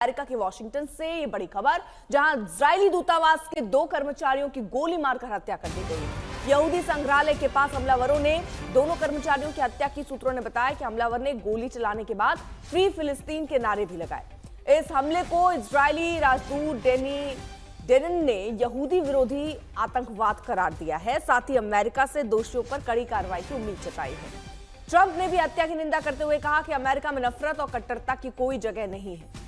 America के Washington से ये बड़ी खबर, जहां इजरायली दूतावास के 2 कर्मचारियों की गोली मारकर हत्या कर दी गई। यहूदी संग्रहालय के पास हमलावरों ने दोनों कर्मचारियों की हत्या की। सूत्रों ने बताया कि हमलावर ने गोली चलाने के बाद फ्री फिलिस्तीन के नारे भी लगाए। इस हमले को इजरायली राजदूत डेनिन ने यहूदी विरोधी आतंकवाद करार दिया है। साथ ही अमेरिका से दोषियों पर कड़ी कार्रवाई की उम्मीद जताई है। ट्रंप ने भी हत्या की निंदा करते हुए कहा कि अमेरिका में नफरत और कट्टरता की कोई जगह नहीं है।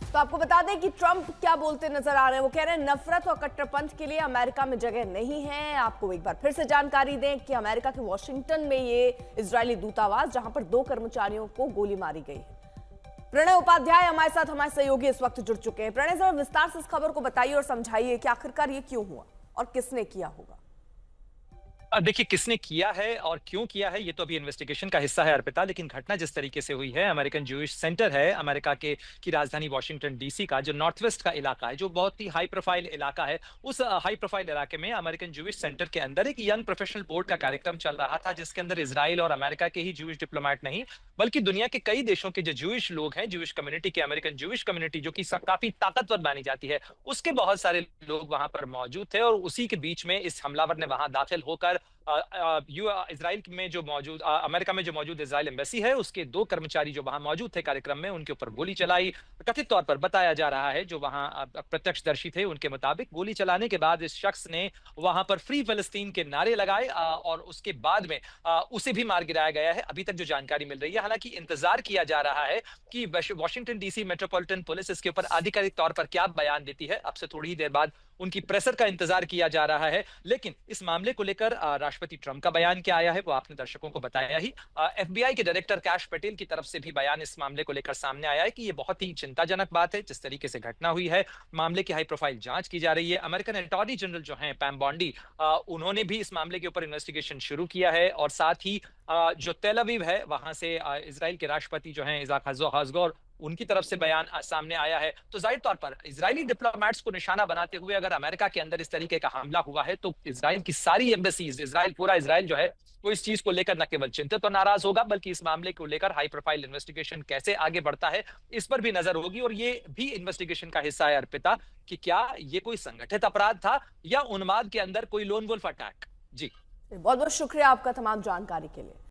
तो आपको बता दें कि ट्रंप क्या बोलते नजर आ रहे हैं। वो कह रहे हैं नफरत और कट्टरपंथ के लिए अमेरिका में जगह नहीं है। आपको एक बार फिर से जानकारी दें कि अमेरिका के वॉशिंगटन में ये इजरायली दूतावास, जहां पर 2 कर्मचारियों को गोली मारी गई है। प्रणय उपाध्याय हमारे साथ, हमारे सहयोगी इस वक्त जुड़ चुके हैं। प्रणय, जरा विस्तार से इस खबर को बताइए और समझाइए कि आखिरकार ये क्यों हुआ और किसने किया होगा। देखिए, किसने किया है और क्यों किया है ये तो अभी इन्वेस्टिगेशन का हिस्सा है अर्पिता। लेकिन घटना जिस तरीके से हुई है, अमेरिकन ज्यूइश सेंटर है अमेरिका की राजधानी वॉशिंगटन डीसी का, जो नॉर्थ वेस्ट का इलाका है, जो बहुत ही हाई प्रोफाइल इलाका है। उस हाई प्रोफाइल इलाके में अमेरिकन ज्यूइश सेंटर के अंदर एक यंग प्रोफेशनल बोर्ड का कार्यक्रम चल रहा था, जिसके अंदर इसराइल और अमेरिका के ही ज्यूइश डिप्लोमेट नहीं, बल्कि दुनिया के कई देशों के जो ज्यूइश लोग हैं, ज्यूइश कम्युनिटी के, अमेरिकन ज्यूइश कम्युनिटी जो कि काफी ताकतवर मानी जाती है, उसके बहुत सारे लोग वहां पर मौजूद थे। और उसी के बीच में इस हमलावर ने वहां दाखिल होकर इजराइल में जो मौजूद अमेरिका में जो मौजूद इजराइल एम्बेसी है, उसके 2 कर्मचारी जो वहां मौजूद थे कार्यक्रम में, उनके ऊपर गोली चलाई। कथित तौर पर बताया जा रहा है, जो वहां प्रत्यक्षदर्शी थे उनके मुताबिक, गोली चलाने के बाद इस शख्स ने वहां पर फ्री फिलिस्तीन के नारे लगाए और उसके बाद में उसे भी मार गिराया गया है। अभी तक जो जानकारी मिल रही है, हालांकि इंतजार किया जा रहा है कि वॉशिंगटन डीसी मेट्रोपॉलिटन पुलिस इसके ऊपर आधिकारिक तौर पर क्या बयान देती है। अब से थोड़ी ही देर बाद उनकी प्रेसर का इंतजार किया जा रहा है। लेकिन इस मामले को लेकर राष्ट्रपति ट्रंप का बयान क्या आया है, वो आपने दर्शकों को बताया ही। एफबीआई के डायरेक्टर कैश पटेल की तरफ से भी बयान इस मामले को लेकर सामने आया है कि ये बहुत ही चिंताजनक बात है जिस तरीके से घटना हुई है। मामले की हाई प्रोफाइल जांच की जा रही है। अमेरिकन अटॉर्नी जनरल जो हैं पैम बॉन्डी, उन्होंने भी इस मामले के ऊपर इन्वेस्टिगेशन शुरू किया है। और साथ ही जो तेल अवीव है, वहां से इजराइल के राष्ट्रपति जो हैं इज़ाक हेrzog, उनकी तरफ से बयान सामने आया है। तो जाहिर तौर पर इजरायली डिप्लोमेट्स को निशाना बनाते हुए अगर अमेरिका के अंदर इस तरीके का हमला हुआ है, तो इजराइल की सारी एम्बेसीज, पूरा इजराइल जो है, वो इस चीज को लेकर न केवल चिंतित और नाराज होगा, बल्कि इस मामले को लेकर हाई प्रोफाइल इन्वेस्टिगेशन कैसे आगे बढ़ता है, इस पर भी नजर होगी। और ये भी इन्वेस्टिगेशन का हिस्सा है अर्पिता, कि क्या ये कोई संगठित अपराध था या उन्माद के अंदर कोई लोन वुल्फ अटैक। जी, बहुत बहुत शुक्रिया आपका तमाम जानकारी के लिए।